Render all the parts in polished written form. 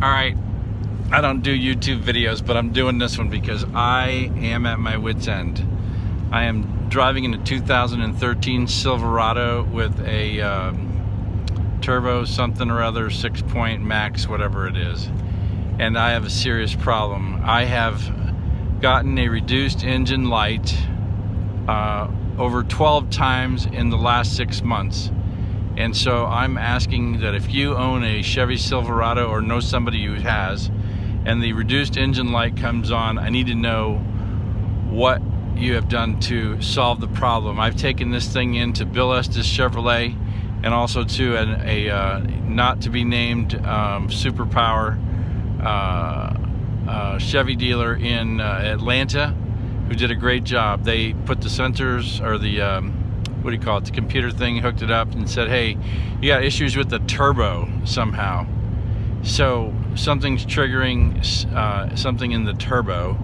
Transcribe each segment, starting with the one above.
Alright, I don't do YouTube videos, but I'm doing this one because I am at my wit's end. I am driving in a 2013 Silverado with a turbo something or other, 6-point max, whatever it is. And I have a serious problem. I have gotten a reduced engine light over 12 times in the last 6 months. And so I'm asking that if you own a Chevy Silverado or know somebody who has, and the reduced engine light comes on, I need to know what you have done to solve the problem. I've taken this thing into Bill Estes Chevrolet and also to a not to be named superpower Chevy dealer in Atlanta, who did a great job. They put the sensors, or the what do you call it, the computer thing, hooked it up and said, hey, you got issues with the turbo somehow. So something's triggering something in the turbo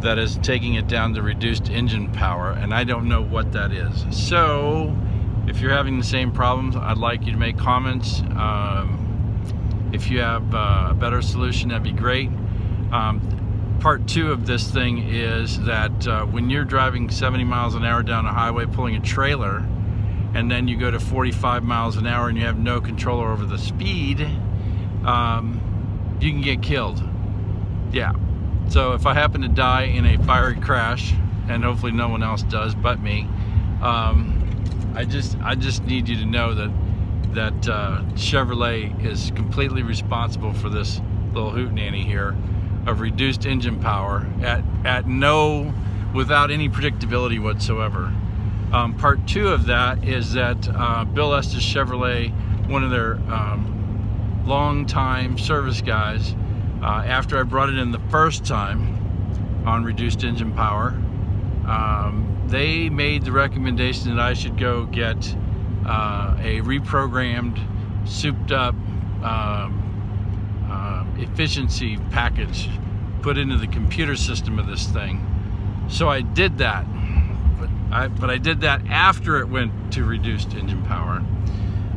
that is taking it down to reduced engine power, and I don't know what that is. So if you're having the same problems, I'd like you to make comments. If you have a better solution, that'd be great. Part 2 of this thing is that when you're driving 70 miles an hour down a highway pulling a trailer, and then you go to 45 miles an hour and you have no control over the speed, you can get killed. Yeah. So if I happen to die in a fiery crash, and hopefully no one else does but me, I just need you to know that Chevrolet is completely responsible for this little hootenanny here of reduced engine power without any predictability whatsoever. Part 2 of that is that Bill Estes Chevrolet, one of their long-time service guys, after I brought it in the first time on reduced engine power, they made the recommendation that I should go get a reprogrammed, souped up efficiency package put into the computer system of this thing. So I did that, but I did that after it went to reduced engine power,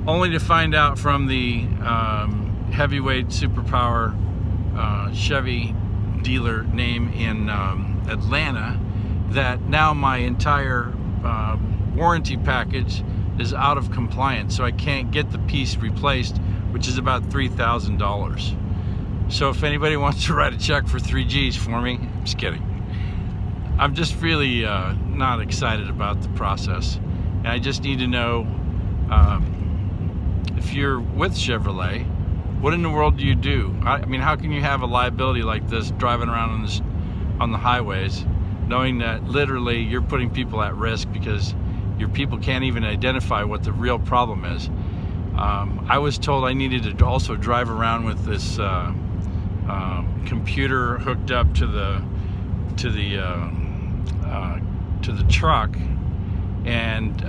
only to find out from the heavyweight superpower Chevy dealer name in Atlanta that now my entire warranty package is out of compliance, so I can't get the piece replaced, which is about $3,000. So if anybody wants to write a check for 3 G's for me, I'm just kidding. I'm just really not excited about the process, and I just need to know if you're with Chevrolet, what in the world do you do? I mean, how can you have a liability like this driving around on the highways, knowing that literally you're putting people at risk because your people can't even identify what the real problem is? I was told I needed to also drive around with this computer hooked up to the truck, and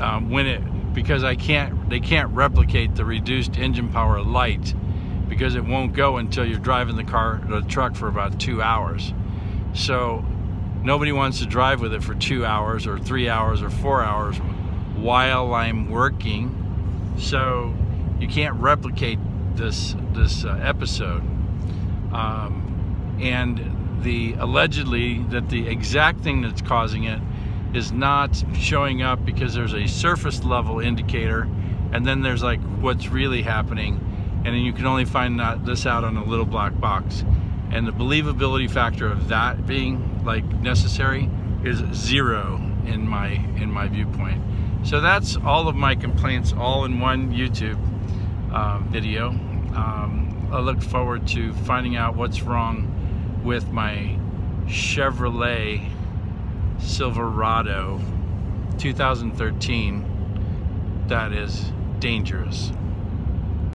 because they can't replicate the reduced engine power light, because it won't go until you're driving the truck for about 2 hours. So nobody wants to drive with it for 2 hours or 3 hours or 4 hours while I'm working. So you can't replicate this episode. And allegedly that the exact thing that's causing it is not showing up because there's a surface level indicator, and then there's like what's really happening, and then you can only find this out on a little black box. And the believability factor of that being like necessary is 0 in my viewpoint. So that's all of my complaints, all in one YouTube video. I look forward to finding out what's wrong with my Chevrolet Silverado 2013 that is dangerous.